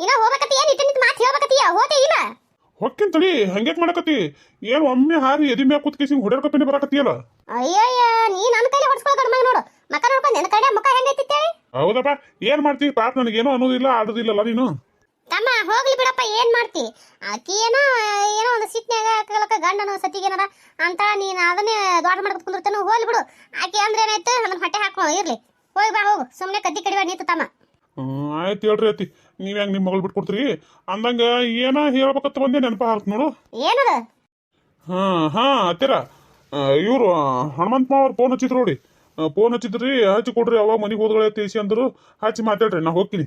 ಇನ್ನ ಹೋಗಕತ್ತಿ ಏನ್ ಇಟ್ಟು ನಿಂತು ಮಾತು ಹೇಳ್ಬೇಕತ್ತೀಯ ಹೋತೆ ಇಲ್ಲ ಹೊಕ್ಕಿನ ತಡಿ ಹಂಗ್ಯಾಕ್ ಮಾಡಕತ್ತಿ ಏನು ಒಮ್ಮೆ ಹಾರಿ ಎದಿ ಮ್ಯಾಗ ಕುತ್ಕೇಸಿಂಗ್ ಹೊಡೆರ್ಕಪ್ಪಿನಿ ಬರಾಕತ್ತಿಯಲ್ಲ ಅಯ್ಯಯ್ಯ ನೀ ನನ್ನ ಕೈಲಿ ಹೊಡ್ಸ್ಕೊಳ ಗಂಡ ಮಗ ನೋಡು ಮಕ ನೋಡ್ಕೊಂಡು ನನ್ನ ಕಡೆ ಮುಖ ಹೆಂಗೈತಿ ಹೇಳಿ ಹೌದಪ್ಪ ಏನ್ ಮಾಡ್ತಿ ಪಾಪ ನನಗೇನೋ ಅನ್ನೋದಿಲ್ಲ ಆಡೋದಿಲ್ಲಲ್ಲ ನೀನು ತಮ್ಮ ಹೋಗ್ಲಿ ಬಿಡಪ್ಪ ಏನ್ ಮಾಡ್ತಿ ಆಕಿ ಏನೋ ಒಂದು ಸಿಟ್ನ್ಯಾಗ ಕಲಕ ಗಂಡನ ಸತಿಗೇನದ ಅಂತ ನೀನ್ ಅದನ್ನೇ ದೊಡ್ಡ ಮಾಡ್ಕೊಂಡು ಕುಂದಿರ್ತಾನು ಹೋಗ್ಲಿ ಬಿಡು ಆಕಿ ಅಂದ್ರೆ ಏನಾಯ್ತು ನನ್ನ ಹೊಟ್ಟೆ ಹಾಕೋ ಇರ್ಲಿ ಹೋಗಿ ಬಾ ಹೋಗು ಸುಮ್ಮನೆ ಕದ್ದಿ ಕಡಿಬೇಡ ನಿಂತು ತಮ್ಮ ಆಯ್ತು ಹೇಳ್ರಿ ಅತ್ತಿ ನೀವ್ ಹೆಂಗ್ ನಿಮ್ ಮಗಳು ಬಿಟ್ಕೊಡ್ತೀರಿ ಅಂದಂಗ ಏನ ಹೇಳ್ಬೇಕತ್ತ ಬಂದೆ ನೆನಪ ಹಾಕ್ ನೋಡು ಏನದ ಹಾ ಅತ್ತಿರ ಇವ್ರು ಹನುಮಂತ ಮಾವ್ರ ಫೋನ್ ಹಚ್ಚಿದ್ರು ನೋಡಿ ಫೋನ್ ಹಚ್ಚಿದ್ರಿ ಹಚ್ಚಿ ಕೊಡ್ರಿ ಅವಾಗ ಮನೆಗೆ ಹೋದ್ಗಳೇ ತಿಳಿಸಿ ಅಂದ್ರು ಹಚ್ಚಿ ಮಾತಾಡ್ರಿ ನಾ ಹೋಗ್ತೀನಿ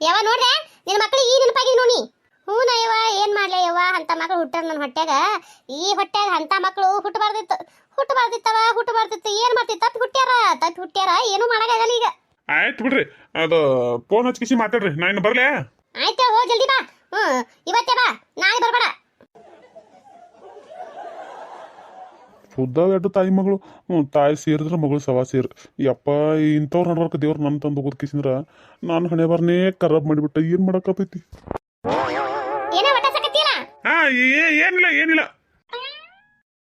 ಯಾವ ನೋಡ್ರೆ ನಿನ್ನ ಮಕ್ಕಳು ಈ ನೆನಪಾಗಿ ನೋಡಿ ಹೂನ ಯವ್ವ ಏನ್ ಮಾಡ್ಲಿ ಯವ್ವ ಅಂತ ಮಕ್ಕಳು ಹುಟ್ಟಾರ ನನ್ನ ಹೊಟ್ಯಾಗ ಈ ಹೊಟ್ಯಾಗ ಅಂತ ಮಕ್ಕಳು ಹುಟ್ಟಬಾರ್ದಿತ್ತು ಏನ್ ಮಾಡ್ತಿ ತಪ್ಪಿ ಹುಟ್ಟ್ಯಾರ ಏನು ಮಾಡಕ್ಕಾಗಲ್ಲ ಈಗ ಆಯ್ತು ಬಿಡ್ರಿ ಅದು ಫೋನ್ ಹಚ್ಕಿಸಿ ಮಾತಾಡ್ರಿ ನಾ ಇನ್ನು ಬರ್ಲೇ ಆಯ್ತು ಹೋಗಿ ಜಲ್ದಿ ಬಾ ಇವತ್ತೇ ಬಾ ನಾಳೆ ಬರ್ಬೇಡ ಶುದ್ಧ ತಾಯಿ ಮಗಳು ತಾಯಿ ಸೇರಿದ್ರೆ ಮಗಳು ಸವಾ ಸೇರ್ ಯಪ್ಪ ಇಂಥವ್ರು ನಡ್ವರ್ಕ ದೇವ್ರು ನನ್ನ ತಂದು ಓದ್ಕಿಸಿದ್ರ ನಾನು ಹಣೆ ಬಾರ್ನೇ ಖರಾಬ್ ಮಾಡಿಬಿಟ್ಟ ಏನ್ ಮಾಡಕತ್ತೈತಿ ಹಾ ಏನಿಲ್ಲ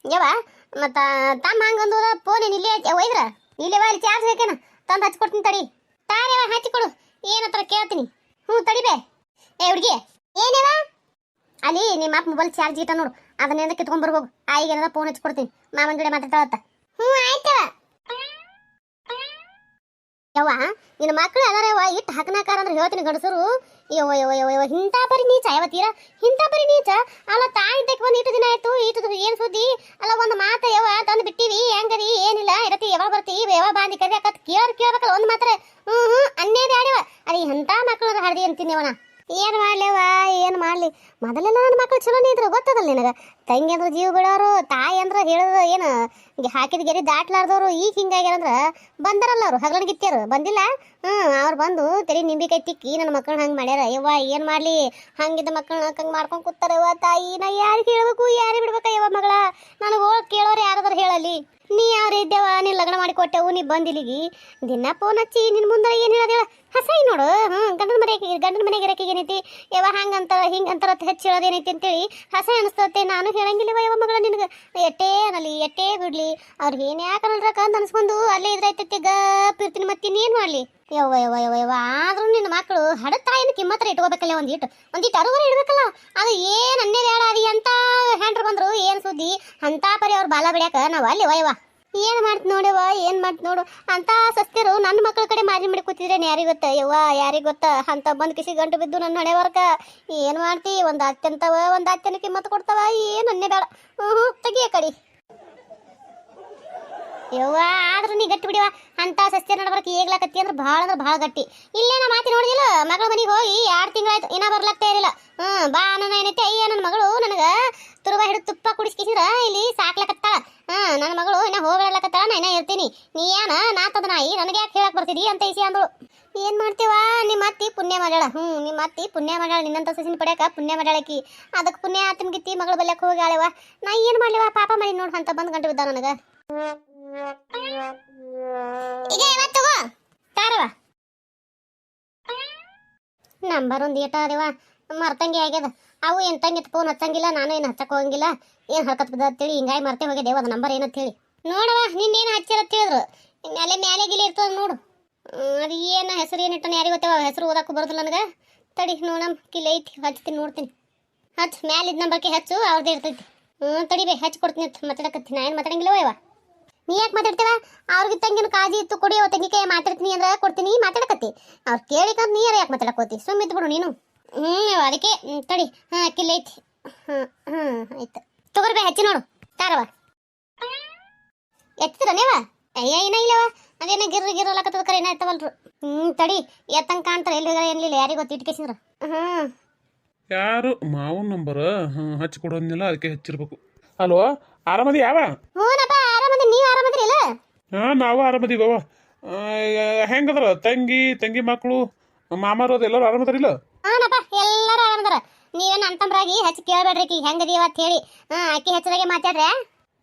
ಯವ್ವ ಮತ್ತ ತಮ್ಮ ಹಂಗಂದು ಫೋನ್ ನಿಲ್ಲಿ ಒಯ್ದ್ರ ನಿಲ್ಲಿ ಅಲ್ಲಿ ಚಾರ್ಜ್ ಬೇಕೇನ ತಂದು ಹಚ್ಕೊಡ್ತೀನಿ ತಡಿ ತಾನೇವ ಹಚ್ಚಿಕೊಡು ಏನತ್ರ ಕೇಳ್ತೀನಿ ತಡಿಬೇ ಏ ಹುಡುಗಿ ಏನೇವ ಅಲ್ಲಿ ನಿಮ್ಮ ಅಪ್ಪ ಮೊಬೈಲ್ ಚಾರ್ಜ್ ಇಟ್ಟ ನೋಡು ಅದನ್ನೇನ ಕಿತ್ಕೊಂಡ್ ಬರ್ಬೇಕು ಆಯಿಗೇನಾರ ಫೋನ್ ಹಚ್ಕೊಡ್ತೀನಿ ಮಾಮನ ಜೋಡಿ ಮಾತಾಡ್ತಾಳತ್ತ ಆಯ್ತವ ಯವ್ವ ನಿನ್ನ ಮಕ್ಕಳು ಅದಾರವ್ವ ಇಟ್ಟು ಹಾಕನಾಕಾರ ಅಂದ್ರೆ ಹೇಳ್ತೀನಿ ಗಂಡಸರು ಯವ್ವ ಇಂಥ ಪರಿ ನೀಚ ಯಾವತ್ತೀರ ಇಂಥ ಪರಿ ನೀಚ ಅಲ್ಲ ತಾಯಿದ್ದಕ್ಕೆ ಒಂದು ಇಟ್ಟು ದಿನ ಆಯ್ತು ಇಟ್ಟು ಏನು ಸುದ್ದಿ ಅಲ್ಲ ಒಂದು ಮಾತು ಯವ್ವ ತಂದು ಬಿಟ್ಟಿವಿ ಹೆಂಗದಿ ಏನಿಲ್ಲ ಇರತಿ ಯಾವಾಗ ಬರ್ತಿ ಯಾವಾಗ ಬಾಂಧಿ ಕರಿ ಅಕ್ಕತ್ ಕೇಳಬೇಕಲ್ಲ ಒಂದು ಮಾತ್ರ ಅನ್ನೇದೇ ಆಡ್ಯವ ಅದು ಎಂಥ ಮಕ್ಕಳು ಹರಿದಿ ಅಂತೀನಿ ಅವನ ಏನು ಮಾಡ್ಲಿವ ಏನು ಮಾಡ್ಲಿ ಮೊದಲೆಲ್ಲ ನನ್ನ ಮಕ್ಕಳು ಚಲೋನೇ ಇದ್ರು ಗೊತ್ತದಲ್ಲ ನಿನಗೆ ತಂಗಿ ಅಂದ್ರೆ ಜೀವ ಬಿಡೋರು ತಾಯಿ ಅಂದ್ರೆ ಹೇಳೋದು ಏನು ಹಾಕಿದ ಗೆರಿ ದಾಟ್ಲಾರ್ದವ್ರು ಈಗ ಹಿಂಗಾಗ್ಯಾರಂದ್ರೆ ಬಂದಾರಲ್ಲ ಅವರು ಹಗಲನ್ಗಿತ್ಯಾರು ಬಂದಿಲ್ಲ ಅವ್ರು ಬಂದು ತೆರಿ ನಿಂಬಿಕಾಯಿ ತಿಕ್ಕಿ ನನ್ನ ಮಕ್ಕಳನ್ನ ಹಂಗೆ ಮಾಡ್ಯಾರ ಯವ್ವ ಏನು ಮಾಡಲಿ ಹಂಗಿದ್ದ ಮಕ್ಕಳನ್ನ ಹಂಗೆ ಮಾಡ್ಕೊಂಡು ಕೂತಾರವ್ವ ತಾಯಿ ನಾ ಯಾರಿಗೆ ಹೇಳ್ಬೇಕು ಯಾರಿಗೆ ಬಿಡ್ಬೇಕ ಯವ್ವ ಮಗಳ ನನಗೆ ಹೋಗಿ ಕೇಳೋರು ಯಾರಾದ್ರೂ ಹೇಳಲಿ ನೀ ಯಾರು ಇದ್ದೇವ ನೀ ಲಗ್ನ ಮಾಡಿ ಕೊಟ್ಟೆವು ನೀ ಬಂದಿಲ್ಲಿಗಿ ದಿನ ಫೋನ್ ಹಚ್ಚಿ ನಿನ್ನ ಮುಂದೆ ಏನು ಹೇಳೋದೇವ ಹಸೈ ನೋಡು ಗಂಡನ ಮನೆಗೆ ಇರಕ್ಕೆ ಏನೈತಿ ಯವ್ವ ಹಂಗಂತಾರ ಹಿಂಗಂತಾರ ಹೆಚ್ಚು ಹೇಳೋದೇನೈತಿ ಅಂತೇಳಿ ಹಸೆ ಅನಿಸ್ತತೆ ನಾನು ಹೇಳಂಗಿಲ್ಲವ ಯವ್ವ ಮಗಳ ನಿನಗೆ ಎಟ್ಟೇ ಅನ್ನಲಿ ಎಟ್ಟೇ ಬಿಡ್ಲಿ ಅವ್ರಿಗೆ ಏನು ಯಾಕೆ ಅನ್ನಲ್ರಕ್ಕ ಅಂತ ಅನ್ಸ್ಕೊಂಡು ಅಲ್ಲೇ ಇದ್ರೈತೈತಿ ಗಪ್ ಇರ್ತೀನಿ ಮತ್ತಿನ್ನೇನು ಮಾಡಲಿ ಯವ್ವ ಆದ್ರೂ ನಿನ್ನ ಮಕ್ಕಳು ಹಡತಾಯಿನ ಕಿಮ್ಮತ್ರ ಇಟ್ಕೋಬೇಕಲ್ಲ ಒಂದಿಟ್ಟು ಅರುವರೆ ಇಡ್ಬೇಕಲ್ಲ ಅದು ಏನು ಅನ್ನೇ ಬೇಡ ಅದು ಎಂತ ಹ್ಯಾಂಡ್ರ್ ಬಂದ್ರು ಏನು ಸುದ್ದಿ ಅಂತ ಪರಿ ಅವ್ರು ಬಾಲ ಬಿಡ್ಯಾಕ ನಾವು ಅಲ್ಲಿ ವಯವ ಏನು ಮಾಡ್ತು ನೋಡವ್ವ ಏನು ಮಾಡ್ತು ನೋಡು ಅಂತ ಸಸ್ತಿರು ನನ್ನ ಮಕ್ಕಳ ಕಡೆ ಮಾರಿ ಮಾಡಿ ಕೂತಿದ್ರೆ ಯಾರಿಗೆ ಗೊತ್ತ ಯವ್ವ ಯಾರಿಗೆ ಗೊತ್ತ ಅಂತ ಬಂದು ಕಿಸಿ ಗಂಟು ಬಿದ್ದು ನನ್ನ ಹಣೆ ವರ್ಕ ಏನು ಮಾಡ್ತಿ ಒಂದು ಅತ್ಯಂತವ ಒಂದು ಅತ್ಯನ ಕಿಮ್ಮತ್ತು ಕೊಡ್ತಾವ ಏನು ಅನ್ನೇ ಬೇಡ ತೆಗಿಯ ಕಡಿ ಯವ್ವ ಆದ್ರೂ ನೀ ಗಟ್ಟಿ ಬಿಡಿವ ಅಂತ ಸಸ್ಯ ನಡಬರ್ಕ ಈಗ್ಲಾಕತ್ತಿ ಅಂದ್ರೆ ಭಾಳ ಗಟ್ಟಿ ಇಲ್ಲೇ ನಾ ಮಾತಿ ನೋಡಿದಿಲ್ಲ ಮಗಳ ಮನೆಗೆ ಹೋಗಿ 2 ತಿಂಗಳಾಯ್ತು ಇನ್ನ ಬರ್ಲಾಗ್ತಾ ಇರಲಿಲ್ಲ ಬಾ ನನ್ನ ಏನೈತೆ ಅಯ್ಯ ನನ್ನ ಮಗಳು ನನಗೆ ತುರುಬ ಹಿಡಿದು ತುಪ್ಪ ಕುಡಿಸ್ಕಿಸಿದ್ರ ಇಲ್ಲಿ ಸಾಕ್ಲಕತ್ತಾಳ ನನ್ನ ಮಗಳು ಇನ್ನ ಹೋಗ್ಬಿಡ್ಲಕತ್ತಾಳ ನಾ ಇನ್ನ ಇರ್ತೀನಿ ನೀ ಏನ ನಾತದ ನಾಯಿ ನನಗೆ ಯಾಕೆ ಹೇಳಕ್ ಬರ್ತಿದಿ ಅಂತ ಇಸಿ ಅಂದಳು ಏನ್ ಮಾಡ್ತೀವ ನಿಮ್ಮ ಅತ್ತಿ ಪುಣ್ಯ ಮಾಡ್ಯಾಳ ನಿಮ್ಮ ಅತ್ತಿ ಪುಣ್ಯ ಮಾಡ್ಯಾಳ ನಿನ್ನಂತ ಸಸಿನ ಪಡ್ಯಾಕ ಪುಣ್ಯ ಮಾಡ್ಯಾಳಕಿ ಅದಕ್ಕೆ ಪುಣ್ಯ ಆತನ್ಗಿತ್ತಿ ಮಗಳು ಬಲ್ಯಕ್ಕೆ ಹೋಗ್ಯಾಳವ ನಾ ಏನು ಮಾಡ್ಲಿವ ಪಾಪ ಮಾಡಿ ನೋಡು ಅಂತ ಬಂದು ಗಂಟು ಬಿದ್ದ ನನಗೆ ಈಗ ಇವತ್ತು ತಾರವ ನಂಬರ್ ಒಂದು ಏಟ ಅದೇವ ಮರ್ತಂಗೆ ಆಗ್ಯದ ಅವು ಏನು ತಂಗಿ ಫೋನ್ ಹಚ್ಚಂಗಿಲ್ಲ ನಾನು ಏನು ಹಚ್ಚಕ್ ಹೋಗಂಗಿಲ್ಲ ಏನು ಹರ್ಕತ್ ಬಿದ್ದ ಅಂತೇಳಿ ಹಿಂಗಾಗಿ ಮರ್ತೆ ಹೋಗ್ಯದೇವ ಅದು ನಂಬರ್ ಏನಂತ ಹೇಳಿ ನೋಡವ ನಿನ್ನೇನು ಹಚ್ಚಿರತ್ ಹೇಳಿದ್ರು ಮ್ಯಾಲೆ ಗಿಲಿ ಇರ್ತದ ನೋಡು ಅದು ಏನು ಹೆಸರು ಏನಿಟ್ಟನ ಯಾರಿಗೆ ಗೊತ್ತವ ಹೆಸರು ಓದಕ್ಕೂ ಬರೋದಿಲ್ಲ ನನಗೆ ತಡಿ ನೋಡಮ್ ಕಿಲ್ಲ ಐತಿ ಹಚ್ತೀನಿ ನೋಡ್ತೀನಿ ಹಚ್ಚು ಮ್ಯಾಲಿದ ನಂಬರ್ಗೆ ಹಚ್ಚು ಅವ್ರದ್ದು ಇರ್ತೈತಿ ತಡಿಬೇ ಹಚ್ಚಿ ಕೊಡ್ತೀನಿ ಮಾತಾಡಕತ್ತೀನಿ ನಾ ಏನು ಮಾತಾಡಂಗಿಲ್ಲವ ಇವ ನೀ ಯಾಕೆ ಮಾತಾಡ್ತೀವ ಅವ್ರಿಗೆ ತಂಗಿನ ಕಾಜಿ ಇತ್ತು ಕೊಡಿಯೋ ತಂಗಿ ಕೈ ಮಾತಾಡ್ತೀನಿ ಅಂದ್ರೆ ಕೊಡ್ತೀನಿ ಮಾತಾಡಕತ್ತಿ ಅವ್ರು ಕೇಳಿಕಂತ ನೀ ಯಾರು ಯಾಕೆ ಮಾತಾಡಕೋತಿ ಸುಮ್ಮ ಇದ್ಬಿಡು ನೀನು ಅದಕ್ಕೆ ತಡಿ ಕಿಲ್ಲ ಐತಿ ಆಯ್ತು ತಗೋರ್ಬೇ ಹಚ್ಚಿ ನೋಡು ತಾರವ ಎತ್ತಿರ ನೀವ ಅಯ್ಯ ಏನ ಇಲ್ಲವ ಅದೇನ ಗಿರ್ರಲಕತ್ತದ ಕರೆ ಏನ ಎತ್ತವಲ್ರು ತಡಿ ಎತ್ತಂಗೆ ಕಾಣ್ತಾರ ಎಲ್ಲಿ ಎಲ್ಲಿಲ್ಲ ಯಾರಿಗೆ ಗೊತ್ತು ಇಟ್ಕೇಸಿದ್ರ ಯಾರು ಮಾವನ ನಂಬರ್ ಹಚ್ಚಿ ಕೊಡೋದ್ನೆಲ್ಲ ಅದಕ್ಕೆ ಹಚ್ಚಿರ್ಬೇಕು ಹಲೋ ಆರಾಮದಿ ಯಾವ ಹೂನಪ್ಪ ಆರಾಮದಿ ನೀವು ಆರಾಮದಿರಿಲ್ಲ ನಾವು ಆರಾಮದೀವವ ಹೆಂಗದ್ರ ತಂಗಿ ಮಕ್ಕಳು ಮಾಮಾರು ಅದೆಲ್ಲರೂ ಆರಾಮದಾರಿಲ್ಲ ಹಾನಪ್ಪ ಎಲ್ಲರೂ ಆರಾಮದಾರ ನೀವೇನು ಅಂತಂಬ್ರಾಗಿ ಹಚ್ಚಿ ಕೇಳಬೇಡ್ರಿ ಆಕಿ ಹೆಂಗದೀವ ಅಂತ ಹೇಳಿ ಆಕಿ ಹೆಚ್ಚದಾಗೆ ಮಾತಾಡ್ರೆ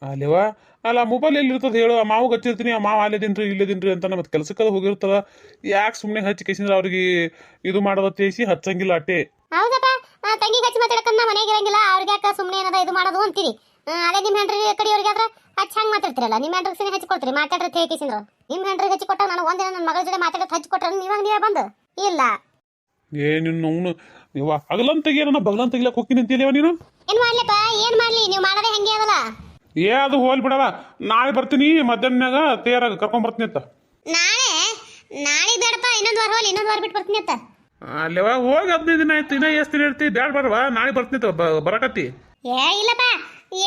ಅಲ್ಲೇವ ಅಲ್ಲ ಮೊಬೈಲ್ ಎಲ್ಲಿ ಇರ್ತದೆ ಹೇಳು ಮಾವು ಹಚ್ಚಿರ್ತೀನಿ ಮಾವು ಅಲ್ಲಿದ್ದೀನ್ರಿ ಇಲ್ಲದಿನ್ರಿ ಅಂತ ಮತ್ತೆ ಕೆಲಸಕ್ಕದ ಹೋಗಿರ್ತದ ಯಾಕೆ ಸುಮ್ಮನೆ ಹಚ್ಚಿ ಕೇಸಿಂದ್ರೆ ಅವ್ರಿಗೆ ಇದು ಮಾಡೋದ ತೇಸಿ ಹಚ್ಚಂಗಿಲ್ಲ ಅಟ್ಟೆ ಹೌದಪ್ಪ ತಂಗಿ ಹಚ್ಚಿ ಮಾತಾಡಕಂತ ನಾ ಮನೆಗೆ ಇರಂಗಿಲ್ಲ ಅವ್ರಿಗೆ ಯಾಕೆ ಸುಮ್ಮನೆ ಏನದ ಇದು ಮಾಡೋದು ಅಂತೀರಿ ಅದೇ ನಿಮ್ಮ ಹೆಂಡ್ರಿ ಕಡೆಯವ್ರಿಗೆ ಆದ್ರೆ ಹಚ್ಚಿ ಹಂಗೆ ಮಾತಾಡ್ತಿರಲ್ಲ ನಿಮ್ಮ ಹೆಂಡ್ರಿಗೆ ಸರಿ ಹಚ್ಚಿ ಕೊಡ್ತೀರಿ ಮಾತಾಡ್ರಿ ಹೇಳ್ಕಿಸಿದ್ರು ನಿಮ್ಮ ಹೆಂಡ್ರಿಗೆ ಹಚ್ಚಿ ಕೊಟ್ಟಾಗ ನಾನು ಒಂದಿನ ನನ್ನ ಮಗಳ ಜೊತೆ ಮಾತಾಡೋದು ಹಚ್ಚಿ ಕೊಟ್ರೆ ನೀವೇ ಬಂದು ಇಲ್ಲ ನಿನ್ನ ಅವನು ನೀವು ಹಗಲನ್ ತೆಗಿಯ ನನ್ನ ಬಗಲನ್ ತೆಗಿಲಕ್ಕೆ ಹೋಗ್ತೀನಿ ಅಂತೀಯವ ನೀನು ಏನ್ ಮಾಡ್ಲಿಪ್ಪ ಏನ್ ಮಾಡ್ಲಿ ನೀವು ಮಾಡೋದೇ ಹೆಂಗೆ ಅದಲ್ಲ ಅದು ಹೋಲ್ ಬಿಡವ ನಾಳೆ ಬರ್ತೀನಿ ಮಧ್ಯಾಹ್ನಾಗ ತೇರಾಗ ಕರ್ಕೊಂಡ್ ಬರ್ತೀನಿ ಅಂತ ನಾಳೆ ಬೇಡಪ್ಪ ಇನ್ನೊಂದು ವಾರ ಬಿಟ್ಟು ಬರ್ತೀನಿ ಅಂತ ಅಲ್ಲವ ಹೋಗಿ 15 ದಿನ ಆಯ್ತು ಇನ್ನ ಎಷ್ಟು ದಿನ ಇರ್ತಿ ಬ್ಯಾಡ ಬರವಾ ನಾಳೆ ಬರ್ತೀನಿ ಅಂತ ಬರಕತ್ತಿ ಇಲ್ಲಪ್ಪ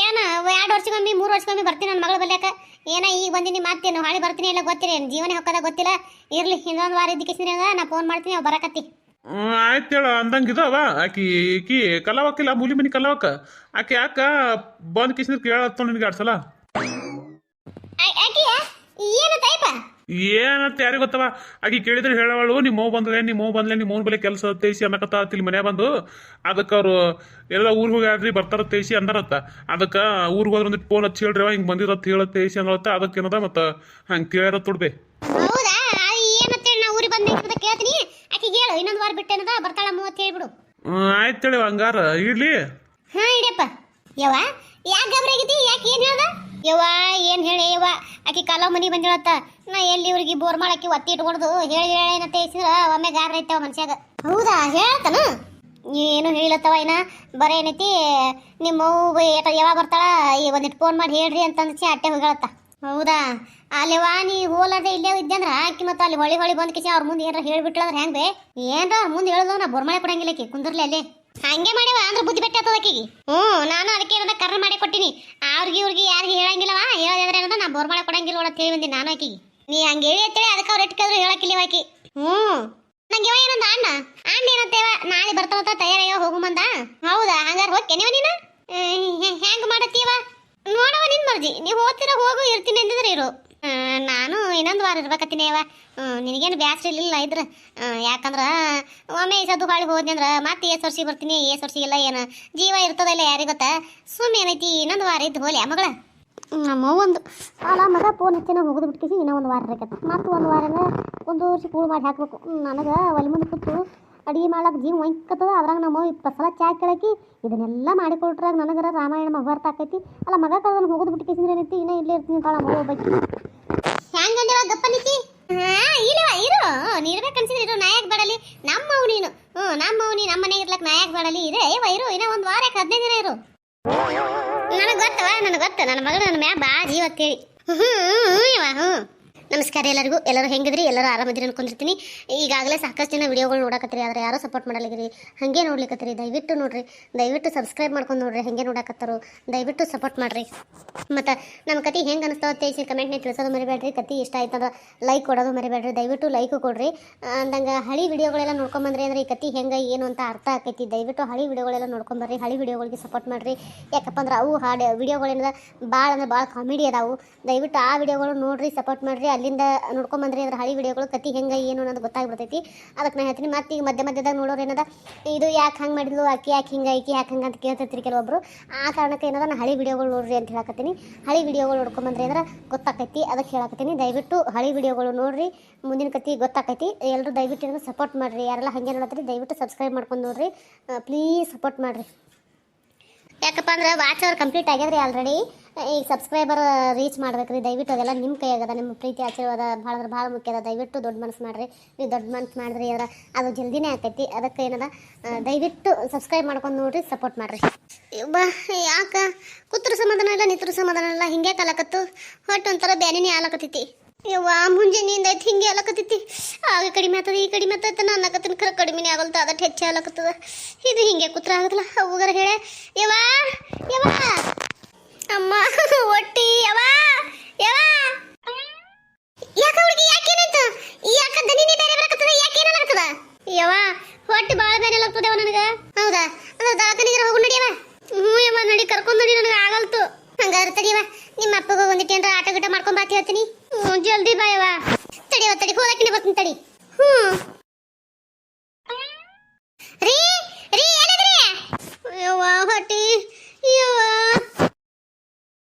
ಏನು 2 ವರ್ಷಕ್ಕೊಮ್ಮೆ 3 ವರ್ಷಕ್ಕೊಮ್ಮೆ ಬರ್ತೀನಿ ನನ್ನ ಮಗಳ ಬಲ್ಯಾಕ ಏನ ಈಗ ಬಂದಿನಿ ಮಾತೇನು ಹಾಳಿ ಬರ್ತೀನಿ ಎಲ್ಲ ಗೊತ್ತಿರಿ ಜೀವನ ಹೊಕ್ಕದ ಗೊತ್ತಿಲ್ಲ ಇರ್ಲಿ ಇನ್ನೊಂದು ವಾರ ಇದ್ದಕ್ಕೆ ನಾ ಫೋನ್ ಮಾಡ್ತೀನಿ ಅವ್ ಬರಕತ್ತಿ ಆಯ್ತು ಹೇಳ ಅಂದಂಗೆ ಇದಾವ ಆಕಿ ಕಲಾವಕ್ಕಿಲ್ಲ ಮೂಲಿ ಮನಿ ಕಲಾವಕ್ಕ ಆಕಿ ಯಾಕ ಬಂದ್ ಕಿಸಿನ ಕೇಳತ್ತ ನಿನ್ಗೆ 2 ಸಲ ಏನಂತ ಯಾರಿಗೆ ಗೊತ್ತವ ಆಕಿ ಕೇಳಿದ್ರೆ ಹೇಳವಳು ನಿಮ್ಮ ಮೌ ಬಂದ್ಲೆ ನಿಮ್ಮ ಮೌನ್ ಬಲೆ ಕೆಲಸ ತೇಸಿ ಅನ್ನಕತ್ತ ಇಲ್ಲಿ ಮನೆ ಬಂದು ಅದಕ್ಕೆ ಅವರು ಎಲ್ಲ ಊರಿಗೆ ಹೋಗ್ಯಾಡ್ರಿ ಬರ್ತಾರ ತೇಸಿ ಅಂದಾರತ್ತ ಅದಕ್ಕೆ ಊರಿಗೆ ಹೋದ್ರೆ ಒಂದಿಟ್ಟು ಫೋನ್ ಹಚ್ಚಿ ಹೇಳ್ರಿ ಹಿಂಗೆ ಬಂದಿರತ್ತ ಹೇಳ ತೇಸಿ ಅಂದತ್ತ ಅದಕ್ಕೆ ಏನದ ಮತ್ತು ಹಂಗೆ ಕೇಳಿರ ತುಡ್ಬೆ ಹೌದಾ ಏನಂತೇಳಿ ನಾ ಊರಿಗೆ ಬಂದ ಕೇಳ್ತೀನಿ ಆಕಿಗೆ ಹೇಳು ಇನ್ನೊಂದು ವಾರ ಬಿಟ್ಟೇನದ ಬರ್ತಾಳ 30 ಹೇಳ್ಬಿಡು ಆಯ್ತು ಹೇಳಿ ಹಂಗಾರ ಇಡ್ಲಿ ಹಾ ಇಡಪ್ಪ ಯವ್ವ ಯಾಕೆ ಗಾಬರಿ ಆಗಿದ್ದಿ ಯಾಕೆ ಏನ್ ಹೇಳ್ದ ಯವ್ವ ಏನ್ ಹೇಳಿ ಯವ್ವ ಆಕಿ ಕಾಲವ್ ಮನಿ ಬಂದಿಳತ್ತ ನಾ ಎಲ್ಲಿ ಇವ್ರಿಗೆ ಬೋರ್ ಮಾಡಾಕಿ ಒತ್ತಿ ಇಟ್ಕೊಡ್ದು ಹೇಳಿ ಏನಂತ ಹೇಳಿಸಿದ್ರ ಒಮ್ಮೆ ಗಾಬರಿ ಐತವ ಮನ್ಷ್ಯಾಗ ಹೌದಾ ಹೇಳ್ತಾನ ಏನು ಹೇಳಿಲತ್ತವ ಇನ್ನ ಬರೀ ಏನೈತಿ ನಿಮ್ಮ ಯಾವಾಗ ಬರ್ತಾಳ ಈ ಒಂದಿಟ್ಟು ಫೋನ್ ಮಾಡಿ ಹೇಳ್ರಿ ಅಂತಂದಿ ಅಟ್ಟೆ ಹೋಗಳತ್ತ ಹೌದಾ ಅಲ್ಲಿವಾ ನೀ ಹೋಲಾರ್ದೆ ಇಲ್ಲೇ ಇದ್ದೆ ಅಂದ್ರ ಆಕಿ ಮತ್ತೆ ಅಲ್ಲಿ ಹೊಳಿ ಬಂದ್ ಕಿಸಿ ಅವ್ರ ಮುಂದೆ ಏನಾರ ಹೇಳ್ಬಿಟ್ಲಂದ್ರ ಹೆಂಗ್ ಬೇ ಏನ್ರ ಮುಂದೆ ಹೇಳೋದು ನಾ ಬೋರ್ಮಳೆ ಕೊಡಂಗಿಲ್ಲ ಆಕಿ ಕುಂದ್ರಲಿ ಅಲ್ಲೇ ಹಂಗೆ ಮಾಡಿವ ಅಂದ್ರೆ ಬುದ್ಧಿ ಬೆಟ್ಟ ಆಗ್ತದ ಆಕಿಗೆ ನಾನು ಅದಕ್ಕೆ ಏನದ ಕರ್ರ ಮಾಡಿ ಕೊಟ್ಟಿನಿ ಅವ್ರಿಗೆ ಯಾರಿಗೆ ಹೇಳಂಗಿಲ್ಲವಾ ಹೇಳೋದ್ರೆ ಏನದ ನಾ ಬೋರ್ಮಳೆ ಕೊಡಂಗಿಲ್ಲ ಅಂತ ಹೇಳಿ ಬಂದಿ ನಾನು ಆಕಿಗೆ ನೀ ಹಂಗೆ ಹೇಳಿ ಅಂತೇಳಿ ಅದಕ್ಕೆ ಅವ್ರು ಎಟ್ಕಾದ್ರು ಹೇಳಕ್ಕಿಲ್ಲ ಆಕಿ ನಂಗೆ ಇವ ಏನಂದ ಅಣ್ಣ ಏನಂತೇವ ನಾಳೆ ಬರ್ತಾವಂತ ತಯಾರಾಗ್ಯಾವ ಹೋಗು ಮಂದ ಹೌದಾ ಹಂಗಾರ ಹೋಗ್ತೇನಿವ ನೀನು ಹೆಂಗ್ ಮಾಡತ್ತೀವ ನೋಡವ ನಿನ್ ಮರ್ಜಿ ನೀವು ಹೋಗ್ತೀರ ಹೋಗು ಇರ್ತೀನಿ ಅಂದಿದ್ರೆ ಇರು ನಾನು ಇನ್ನೊಂದು ವಾರ ಇರ್ಬೇಕತ್ತೀನಿ ಅವ ನಿನಗೇನು ಬ್ಯಾಸ್ರಿ ಇಲ್ಲ ಇದ್ರ ಯಾಕಂದ್ರ ಒಮ್ಮೆ ಸದ್ದು ಹಾಳಿ ಹೋದ್ನಿ ಅಂದ್ರ ಮತ್ತೆ ಏಸ್ ವರ್ಷಿಗೆ ಬರ್ತೀನಿ ಏಸ್ ವರ್ಷಿಗೆಲ್ಲ ಏನು ಜೀವ ಇರ್ತದಲ್ಲ ಯಾರಿಗೆ ಗೊತ್ತಾ ಸುಮ್ಮನೆ ಏನೈತಿ ಇನ್ನೊಂದು ವಾರ ಇದ್ದು ಹೋಲಿ ಮಗಳ ನಮ್ಮ ಒಂದು ಅಲ್ಲ ಮಗ ಫೋನ್ ಹಚ್ಚಿನ ಹೋಗೋದು ಬಿಟ್ಕಿಸಿ ಇನ್ನೂ ಒಂದು ವಾರ ಇರಕತ್ತ ಮತ್ತು ಒಂದು ವಾರನ ಒಂದು ವರ್ಷ ಕೂಳು ಮಾಡಿ ಹಾಕ್ಬೇಕು ನನಗೆ ಒಲೆ ಮುಂದೆ ಕೂತು ಅಡುಗೆ ಮಾಡ್ಲಾಕ ಜೀವ ಒಯ್ಕತ್ತದ ಅದ್ರಾಗ ನಮ್ಮ 20 ಸಲ ಚಾ ಕೇಳಕಿ ಇದನ್ನೆಲ್ಲ ಮಾಡಿಕೊಟ್ರಾಗ ನನಗರ ರಾಮಾಯಣ ಮಹಾಭಾರತ ಆಕೈತಿ ಅಲ್ಲ ಮಗ ಕಳ್ದನ್ನು ಹೋಗೋದು ಬಿಟ್ಕಿಸಿದ್ರೆ ಏನೈತಿ ಇನ್ನೂ ಇಲ್ಲೇ ಇರ್ತೀನಿ ತಾಳ ಮಗ ಹೋಗ್ಬೇಕು ಹೆಂಗಂದೇವ ಗಪ್ಪ ನಿಕ್ಕಿ ಇಲ್ಲವ ಇರು ನೀರ್ಬೇಕು ಅನ್ಸಿದ್ರೆ ಇರು ನಾಯಕ ಬೇಡಲಿ ನಮ್ಮವ್ ನೀನು ನಮ್ಮವ್ ನೀ ನಮ್ಮ ಮನೆಗೆ ಇರ್ಲಕ್ಕ ನಾಯಕ ಬೇಡಲಿ ಇರೇ ಇರು ಇನ್ನೂ ಒಂದು ವಾರ 15 ದಿನ ಇರು ನನಗೆ ಗೊತ್ತು ನನ್ನ ಮಗಳು ನನ್ನ ಮ್ಯಾ ಬಾ ಜೀವ ಅಂತೇಳಿ ನಮಸ್ಕಾರ ಎಲ್ಲರೂ ಹೆಂಗಿದ್ರಿ ಎಲ್ಲರೂ ಆರಾಮದಿರಿ ಅನ್ಕೊಂಡಿರ್ತೀನಿ ಈಗಾಗಲೇ ಸಾಕಷ್ಟು ಜನ ವಿಡಿಯೋಗಳು ನೋಡಕತ್ತೀರಿ ಆದರೆ ಯಾರೋ ಸಪೋರ್ಟ್ ಮಾಡಲಿದ್ದೀರಿ ಹಾಗೆ ನೋಡ್ಲಿಕ್ಕತ್ತೀರಿ ದಯವಿಟ್ಟು ನೋಡ್ರಿ ದಯವಿಟ್ಟು ಸಬ್ಸ್ಕ್ರೈಬ್ ಮಾಡ್ಕೊಂಡು ನೋಡ್ರಿ ಹೆಂಗೆ ನೋಡಕತ್ತಾರೋ ದಯವಿಟ್ಟು ಸಪೋರ್ಟ್ ಮಾಡ್ರಿ ಮತ್ತು ನಮ್ಮ ಕತೆ ಹೆಂಗೆ ಅನಿಸ್ತಾವ ತೇಸಿ ಕಮೆಂಟ್ನಾಗ ತಿಳಿಸೋದು ಮರಿಬೇಡ್ರಿ ಕತೆ ಇಷ್ಟ ಆಯ್ತದ ಲೈಕ್ ಕೊಡೋದು ಮರಿಬೇಡ್ರಿ ದಯವಿಟ್ಟು ಲೈಕ್ ಕೊಡ್ರಿ ಅಂದಂಗೆ ಹಳಿ ವಿಡಿಯೋಗಳೆಲ್ಲ ನೋಡ್ಕೊಂಬಂದ್ರಿ ಅಂದ್ರೆ ಈ ಕತೆ ಹೆಂಗೆ ಏನು ಅಂತ ಅರ್ಥ ಆಕೈತಿ ದಯವಿಟ್ಟು ಹಳಿ ವಿಡಿಯೋಗಳೆಲ್ಲ ನೋಡ್ಕೊಂಬರ್ರಿ ಹಳಿ ವಿಡಿಯೋಗಳಿಗೆ ಸಪೋರ್ಟ್ ಮಾಡ್ರಿ ಯಾಕಪ್ಪ ಅಂದ್ರೆ ಅವು ಹಾಡು ವಿಡಿಯೋಗಳಿಂದ ಭಾಳ ಕಾಮಿಡಿ ಅದಾವು ದಯವಿಟ್ಟು ಆ ವಿಡಿಯೋಗಳು ನೋಡ್ರಿ ಸಪೋರ್ಟ್ ಮಾಡ್ರಿ ಅಲ್ಲಿಂದ ನೋಡ್ಕೊಂಬಂದ್ರಿ ಅಂದ್ರೆ ಹಳಿ ವಿಡಿಯೋಗಳು ಕತಿ ಹೆಂಗೆ ಏನು ಅನ್ನೋದು ಗೊತ್ತಾಗ್ಬಿಡ್ತೈತಿ ಅದಕ್ಕೆ ನಾನು ಹೇಳ್ತೀನಿ ಮತ್ತೆ ಈಗ ಮಧ್ಯದಾಗ ನೋಡೋರು ಏನದ ಇದು ಯಾಕೆ ಹಂಗೆ ಮಾಡಿದ್ಲು ಆಕಿ ಯಾಕೆ ಹಿಂಗೆ ಐಕಿ ಯಾಕೆ ಹಂಗೆ ಅಂತ ಕೇಳ್ತಿರ್ತೀರಿ ಕೆಲವೊಬ್ರು ಆ ಕಾರಣಕ್ಕೆ ಏನದ ನಾನು ಹಳಿ ವಿಡಿಯೋಗಳು ನೋಡ್ರಿ ಅಂತ ಹೇಳಕತ್ತೀನಿ ಹಳಿ ವಿಡಿಯೋಗಳು ನೋಡ್ಕೊಂಬಂದ್ರಿ ಅಂದ್ರೆ ಗೊತ್ತಾಕೈತಿ ಅದಕ್ಕೆ ಹೇಳಕತ್ತೀನಿ ದಯವಿಟ್ಟು ಹಳಿ ವಿಡಿಯೋಗಳು ನೋಡ್ರಿ ಮುಂದಿನ ಕತಿ ಗೊತ್ತಾಕೈತಿ ಎಲ್ಲರೂ ದಯವಿಟ್ಟು ಏನೋ ಸಪೋರ್ಟ್ ಮಾಡಿರಿ ಯಾರೆಲ್ಲ ಹಾಗೆ ನೋಡತ್ತೀರಿ ದಯವಿಟ್ಟು ಸಬ್ಸ್ಕ್ರೈಬ್ ಮಾಡ್ಕೊಂಡು ನೋಡ್ರಿ ಪ್ಲೀಸ್ ಸಪೋರ್ಟ್ ಮಾಡಿರಿ ಯಾಕಪ್ಪ ಅಂದ್ರೆ ವಾಚ್ ಅವರ್ ಕಂಪ್ಲೀಟ್ ಆಗ್ಯದ್ರಿ ಆಲ್ರೆಡಿ ಈಗ ಸಬ್ಸ್ಕ್ರೈಬರ್ ರೀಚ್ ಮಾಡ್ಬೇಕ್ರಿ ದಯವಿಟ್ಟು ಅದೆಲ್ಲ ನಿಮ್ಮ ಕೈಯಾಗದ ನಿಮ್ಮ ಪ್ರೀತಿ ಆಶೀರ್ವಾದ ಭಾಳ ಮುಖ್ಯ ಅದ ದಯವಿಟ್ಟು ದೊಡ್ಡ ಮನಸ್ಸು ಮಾಡಿರಿ ನೀವು ದೊಡ್ಡ ಮನಸ್ಸು ಮಾಡಿದ್ರಿ ಅಂದ್ರೆ ಅದು ಜಲ್ದಿನೇ ಆಕೈತಿ ಅದಕ್ಕೆ ಏನದ ದಯವಿಟ್ಟು ಸಬ್ಸ್ಕ್ರೈಬ್ ಮಾಡ್ಕೊಂಡು ನೋಡ್ರಿ ಸಪೋರ್ಟ್ ಮಾಡಿರಿ ಯಾಕೆ ಕೂತ್ರು ಸಮಾಧಾನ ಇಲ್ಲ ನಿತ್ರು ಸಮಾಧಾನ ಇಲ್ಲ ಹಿಂಗೆ ಕಾಲಕತ್ತು ಹೊಟ್ಟು ಒಂಥರ ಬ್ಯಾನಿನೇ ಆಲಕತ್ತೈತಿ ಯವ್ವ ಮುಂಜಾನೆಯಿಂದ ಐತಿ ಹಿಂಗೆ ಆಲಕತ್ತೈತಿ ಆಗ ಕಡಿಮೆ ಆಗ್ತದೆ ಈ ಕಡಿಮೆ ಆಗ್ತೈತೆ ನಾನು ಅನ್ನಕತ್ತೀನಿ ಖರೆ ಕಡಿಮೆನೇ ಆಗಲ್ತ ಅದಕ್ಕೆ ಹೆಚ್ಚು ಆಲಕತ್ತದ ಇದು ಹಿಂಗೆ ಕೂತ್ರ ಆಗತ್ತಲ್ಲ ಹೋಗರ ಹೇಳೆ ಯವ್ವ ಅಮ್ಮ ಒಟ್ಟಿ ಯವ್ವ ಯಾಕೆ ಹುಡುಗಿ ಯಾಕೇನಾಯ್ತು ಯಾಕೆ ದನಿನೇ ಬೇರೆ ಬರಕತ್ತದ ಯಾಕೆ ಏನಾಗತ್ತದ ಯವ್ವ ಹೊಟ್ಟೆ ಭಾಳ ಬೇರೆ ಆಗ್ತದೆ ನನಗೆ ಹೌದಾ ಅಂದ್ರೆ ದವಾಖಾನೆಗೆ ಹೋಗು ನಡಿಯವ ಯವ್ವ ನಡಿ ಕರ್ಕೊಂಡು ನಡಿ ನನಗೆ ಆಗಲ್ತು ಹಂಗಾದ್ರೆ ತಡಿಯವ ನಿಮ್ಮ ಅಪ್ಪಗೆ ಒಂದಿಟ್ಟು ಏನಾರ ಆಟ ಗಿಟ ಮಾಡ್ಕೊಂಡ್ ಬಾತಿ ಹೇಳ್ತೀನಿ ಜಲ್ದಿ ಬಾಯವ ತಡಿ ಹೋದಕ್ಕೆ ಬರ್ತೀನಿ ತಡಿ ರೀ ಏನದ್ರಿ ಯವ್ವ ಹೊಟ್ಟಿ